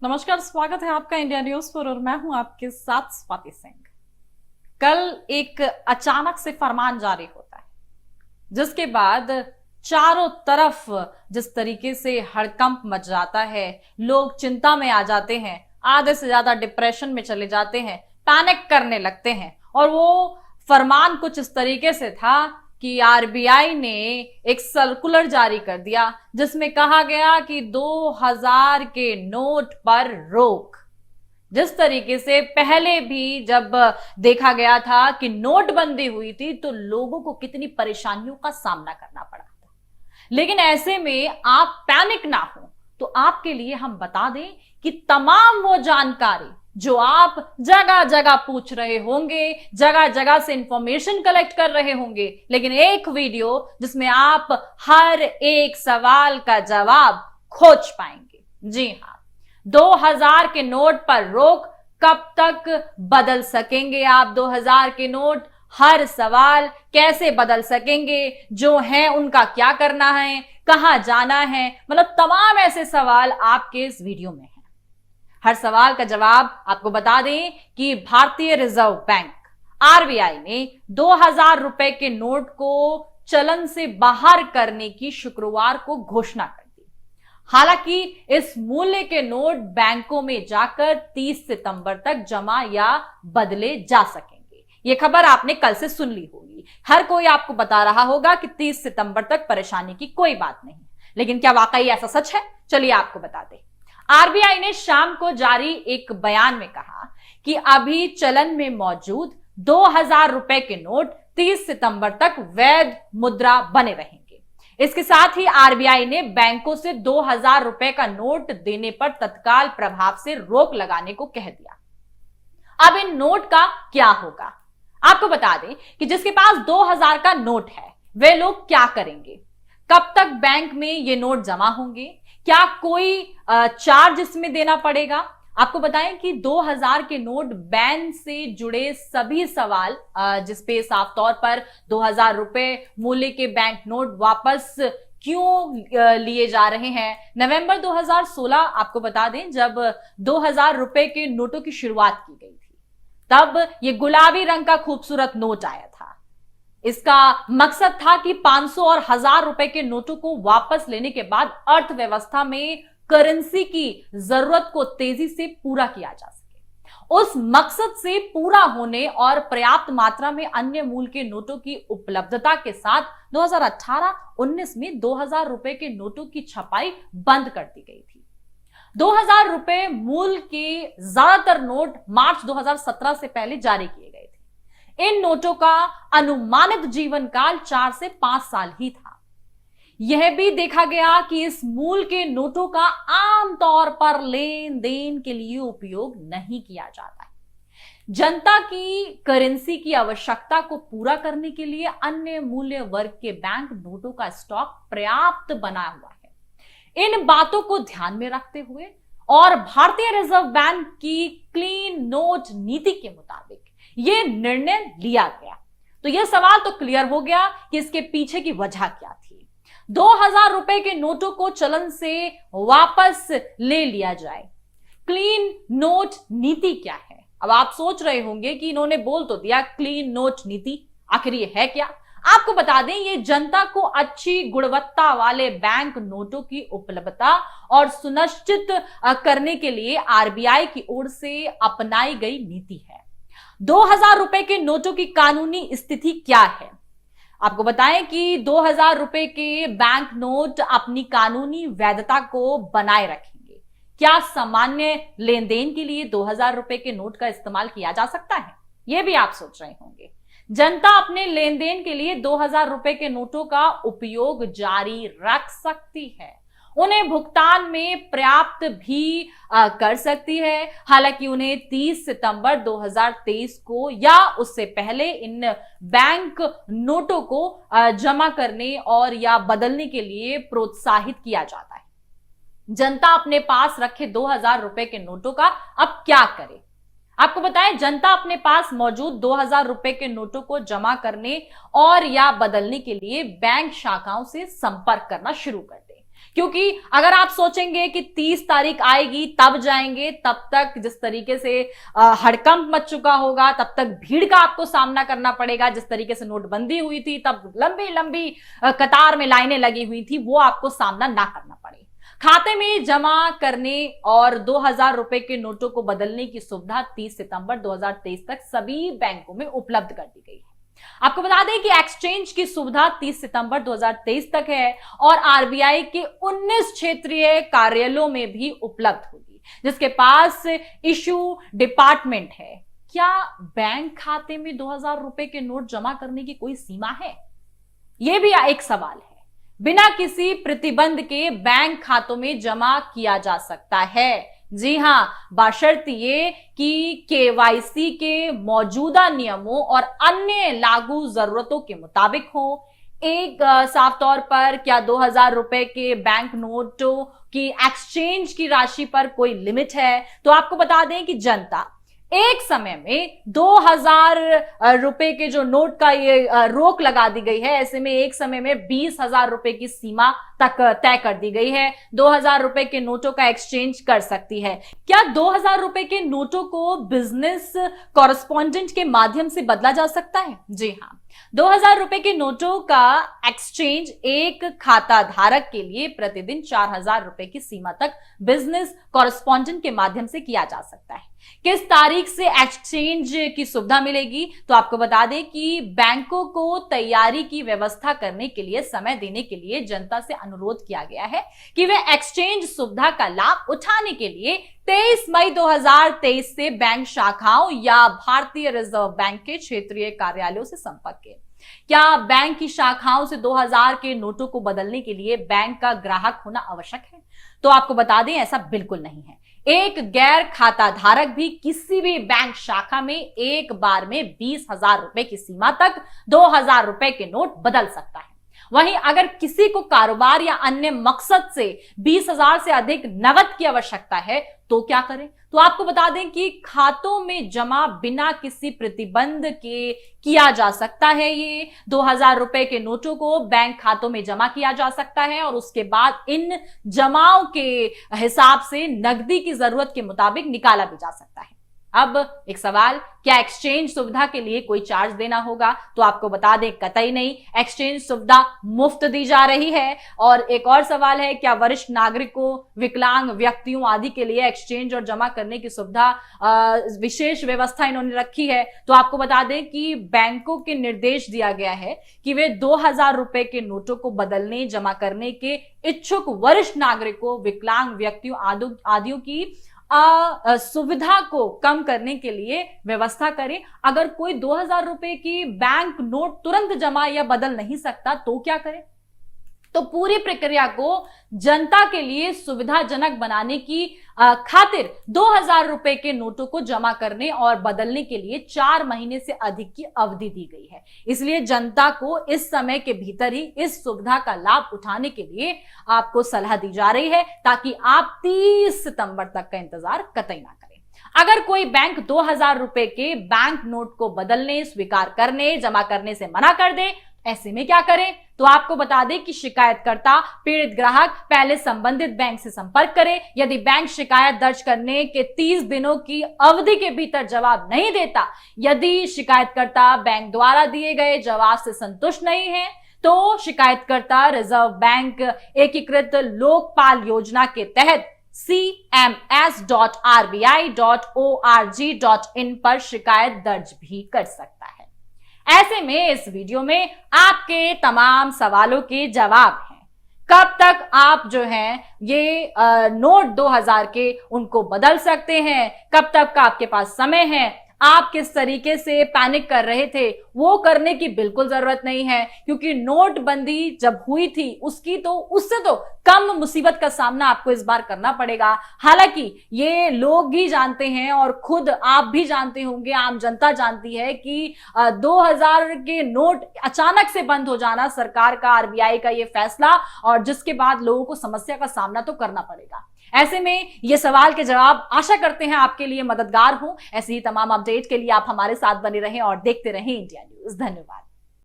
नमस्कार, स्वागत है आपका इंडिया न्यूज पर और मैं हूं आपके साथ स्वाति सिंह। कल एक अचानक से फरमान जारी होता है जिसके बाद चारों तरफ जिस तरीके से हड़कंप मच जाता है, लोग चिंता में आ जाते हैं, आधे से ज्यादा डिप्रेशन में चले जाते हैं, पैनिक करने लगते हैं। और वो फरमान कुछ इस तरीके से था कि आरबीआई ने एक सर्कुलर जारी कर दिया जिसमें कहा गया कि 2000 के नोट पर रोक। जिस तरीके से पहले भी जब देखा गया था कि नोटबंदी हुई थी तो लोगों को कितनी परेशानियों का सामना करना पड़ा था, लेकिन ऐसे में आप पैनिक ना हो तो आपके लिए हम बता दें कि तमाम वो जानकारी जो आप जगह जगह पूछ रहे होंगे, जगह जगह से इंफॉर्मेशन कलेक्ट कर रहे होंगे, लेकिन एक वीडियो जिसमें आप हर एक सवाल का जवाब खोज पाएंगे। जी हां, 2000 के नोट पर रोक, कब तक बदल सकेंगे आप 2000 के नोट, हर सवाल कैसे बदल सकेंगे, जो है उनका क्या करना है, कहां जाना है, मतलब तमाम ऐसे सवाल आपके इस वीडियो में हैं। हर सवाल का जवाब आपको बता दें कि भारतीय रिजर्व बैंक आरबीआई ने 2000 रुपए के नोट को चलन से बाहर करने की शुक्रवार को घोषणा कर दी। हालांकि इस मूल्य के नोट बैंकों में जाकर 30 सितंबर तक जमा या बदले जा सकेंगे। यह खबर आपने कल से सुन ली होगी। हर कोई आपको बता रहा होगा कि 30 सितंबर तक परेशानी की कोई बात नहीं, लेकिन क्या वाकई ऐसा सच है? चलिए आपको बता दें। आरबीआई ने शाम को जारी एक बयान में कहा कि अभी चलन में मौजूद 2000 रुपए के नोट 30 सितंबर तक वैध मुद्रा बने रहेंगे। इसके साथ ही आरबीआई ने बैंकों से 2000 रुपए का नोट देने पर तत्काल प्रभाव से रोक लगाने को कह दिया। अब इन नोट का क्या होगा? आपको बता दें कि जिसके पास 2000 का नोट है वे लोग क्या करेंगे, कब तक बैंक में ये नोट जमा होंगे, क्या कोई चार्ज इसमें देना पड़ेगा? आपको बताएं कि 2000 के नोट बैन से जुड़े सभी सवाल, जिसपे साफ तौर पर 2000 रुपए मूल्य के बैंक नोट वापस क्यों लिए जा रहे हैं। नवंबर 2016 आपको बता दें, जब 2000 रुपए के नोटों की शुरुआत की गई थी, तब ये गुलाबी रंग का खूबसूरत नोट आया था। इसका मकसद था कि 500 और 1000 रुपए के नोटों को वापस लेने के बाद अर्थव्यवस्था में करेंसी की जरूरत को तेजी से पूरा किया जा सके। उस मकसद से पूरा होने और पर्याप्त मात्रा में अन्य मूल्य के नोटों की उपलब्धता के साथ 2018-19 में 2000 रुपए के नोटों की छपाई बंद कर दी गई थी। 2000 रुपए मूल्य के ज्यादातर नोट मार्च 2017 से पहले जारी किए गए थे। इन नोटों का अनुमानित जीवन काल 4 से 5 साल ही था। यह भी देखा गया कि इस मूल्य के नोटों का आमतौर पर लेन देन के लिए उपयोग नहीं किया जाता है। जनता की करेंसी की आवश्यकता को पूरा करने के लिए अन्य मूल्य वर्ग के बैंक नोटों का स्टॉक पर्याप्त बना हुआ है। इन बातों को ध्यान में रखते हुए और भारतीय रिजर्व बैंक की क्लीन नोट नीति के मुताबिक यह निर्णय लिया गया। तो यह सवाल तो क्लियर हो गया कि इसके पीछे की वजह क्या थी। 2000 रुपए के नोटों को चलन से वापस ले लिया जाए। क्लीन नोट नीति क्या है? अब आप सोच रहे होंगे कि इन्होंने बोल तो दिया क्लीन नोट नीति, आखिर ये है क्या? आपको बता दें, ये जनता को अच्छी गुणवत्ता वाले बैंक नोटों की उपलब्धता और सुनिश्चित करने के लिए आरबीआई की ओर से अपनाई गई नीति है। 2000 रुपए के नोटों की कानूनी स्थिति क्या है? आपको बताएं कि 2000 रुपए के बैंक नोट अपनी कानूनी वैधता को बनाए रखेंगे। क्या सामान्य लेन देन के लिए 2000 रुपए के नोट का इस्तेमाल किया जा सकता है? यह भी आप सोच रहे होंगे। जनता अपने लेन देन के लिए 2000 रुपए के नोटों का उपयोग जारी रख सकती है। उन्हें भुगतान में पर्याप्त भी कर सकती है। हालांकि उन्हें 30 सितंबर 2023 को या उससे पहले इन बैंक नोटों को जमा करने और या बदलने के लिए प्रोत्साहित किया जाता है। जनता अपने पास रखे 2000 रुपए के नोटों का अब क्या करे? आपको बताएं, जनता अपने पास मौजूद 2000 रुपए के नोटों को जमा करने और या बदलने के लिए बैंक शाखाओं से संपर्क करना शुरू कर दे। क्योंकि अगर आप सोचेंगे कि 30 तारीख आएगी तब जाएंगे, तब तक जिस तरीके से हड़कंप मच चुका होगा, तब तक भीड़ का आपको सामना करना पड़ेगा। जिस तरीके से नोटबंदी हुई थी तब लंबी लंबी कतार में लाइनें लगी हुई थी, वो आपको सामना ना करना पड़े। खाते में जमा करने और 2000 रुपए के नोटों को बदलने की सुविधा 30 सितंबर 2023 तक सभी बैंकों में उपलब्ध कर दी गई है। आपको बता दें कि एक्सचेंज की सुविधा 30 सितंबर 2023 तक है और आरबीआई के 19 क्षेत्रीय कार्यालयों में भी उपलब्ध होगी, जिसके पास इशू डिपार्टमेंट है। क्या बैंक खाते में 2000 रुपए के नोट जमा करने की कोई सीमा है? यह भी एक सवाल है। बिना किसी प्रतिबंध के बैंक खातों में जमा किया जा सकता है। जी हां, बशर्ते ये कि केवाईसी के मौजूदा नियमों और अन्य लागू जरूरतों के मुताबिक हो। एक साफ तौर पर क्या 2000 रुपए के बैंक नोटों की एक्सचेंज की राशि पर कोई लिमिट है? तो आपको बता दें कि जनता एक समय में 2000 रुपए के जो नोट का ये रोक लगा दी गई है, ऐसे में एक समय में 20,000 रुपए की सीमा तक तय कर दी गई है। 2000 रुपए के नोटों का एक्सचेंज कर सकती है। क्या 2000 रुपए के नोटों को बिजनेस कॉरेस्पॉन्डेंट के माध्यम से बदला जा सकता है? जी हां, 2000 रुपए के नोटों का एक्सचेंज एक खाता धारक के लिए प्रतिदिन 4000 रुपए की सीमा तक बिजनेस कॉरेस्पॉन्डेंट के माध्यम से किया जा सकता है। किस तारीख से एक्सचेंज की सुविधा मिलेगी? तो आपको बता दें कि बैंकों को तैयारी की व्यवस्था करने के लिए, समय देने के लिए जनता से अनुरोध किया गया है कि वे एक्सचेंज सुविधा का लाभ उठाने के लिए 23 मई 2023 से बैंक शाखाओं या भारतीय रिजर्व बैंक के क्षेत्रीय कार्यालयों से संपर्क करें। क्या बैंक की शाखाओं से 2000 के नोटों को बदलने के लिए बैंक का ग्राहक होना आवश्यक है? तो आपको बता दें ऐसा बिल्कुल नहीं है। एक गैर खाता धारक भी किसी भी बैंक शाखा में एक बार में 20,000 रुपए की सीमा तक 2000 रुपए के नोट बदल सकता है। वहीं अगर किसी को कारोबार या अन्य मकसद से 20,000 से अधिक नकद की आवश्यकता है तो क्या करें? तो आपको बता दें कि खातों में जमा बिना किसी प्रतिबंध के किया जा सकता है। ये 2000 रुपए के नोटों को बैंक खातों में जमा किया जा सकता है और उसके बाद इन जमाओं के हिसाब से नकदी की जरूरत के मुताबिक निकाला भी जा सकता है। अब एक सवाल, क्या एक्सचेंज सुविधा के लिए कोई चार्ज देना होगा? तो आपको बता दें कतई नहीं, एक्सचेंज सुविधा मुफ्त दी जा रही है। और एक और सवाल है, क्या वरिष्ठ नागरिकों, विकलांग व्यक्तियों आदि के लिए एक्सचेंज और जमा करने की सुविधा विशेष व्यवस्था इन्होंने रखी है? तो आपको बता दें कि बैंकों के निर्देश दिया गया है कि वे 2000 रुपए के नोटों को बदलने, जमा करने के इच्छुक वरिष्ठ नागरिकों, विकलांग व्यक्तियों आदियों की सुविधा को कम करने के लिए व्यवस्था करें। अगर कोई 2000 रुपए की बैंक नोट तुरंत जमा या बदल नहीं सकता तो क्या करें? तो पूरी प्रक्रिया को जनता के लिए सुविधाजनक बनाने की खातिर 2000 रुपए के नोटों को जमा करने और बदलने के लिए 4 महीने से अधिक की अवधि दी गई है। इसलिए जनता को इस समय के भीतर ही इस सुविधा का लाभ उठाने के लिए आपको सलाह दी जा रही है, ताकि आप 30 सितंबर तक का इंतजार कतई ना करें। अगर कोई बैंक 2000 रुपए के बैंक नोट को बदलने, स्वीकार करने, जमा करने से मना कर दे, ऐसे में क्या करें? तो आपको बता दें कि शिकायतकर्ता, पीड़ित ग्राहक पहले संबंधित बैंक से संपर्क करे। यदि बैंक शिकायत दर्ज करने के 30 दिनों की अवधि के भीतर जवाब नहीं देता, यदि शिकायतकर्ता बैंक द्वारा दिए गए जवाब से संतुष्ट नहीं है, तो शिकायतकर्ता रिजर्व बैंक एकीकृत लोकपाल योजना के तहत cms.rbi.org.in पर शिकायत दर्ज भी कर सकता है। ऐसे में इस वीडियो में आपके तमाम सवालों के जवाब हैं। कब तक आप जो हैं ये नोट 2000 के उनको बदल सकते हैं? कब तक का आपके पास समय है? आप किस तरीके से पैनिक कर रहे थे, वो करने की बिल्कुल जरूरत नहीं है, क्योंकि नोटबंदी जब हुई थी उससे तो कम मुसीबत का सामना आपको इस बार करना पड़ेगा। हालांकि ये लोग भी जानते हैं और खुद आप भी जानते होंगे, आम जनता जानती है कि 2000 के नोट अचानक से बंद हो जाना सरकार का, आरबीआई का ये फैसला, और जिसके बाद लोगों को समस्या का सामना तो करना पड़ेगा। ऐसे में ये सवाल के जवाब आशा करते हैं आपके लिए मददगार हो। ऐसी ही तमाम अपडेट के लिए आप हमारे साथ बने रहें और देखते रहें इंडिया न्यूज। धन्यवाद।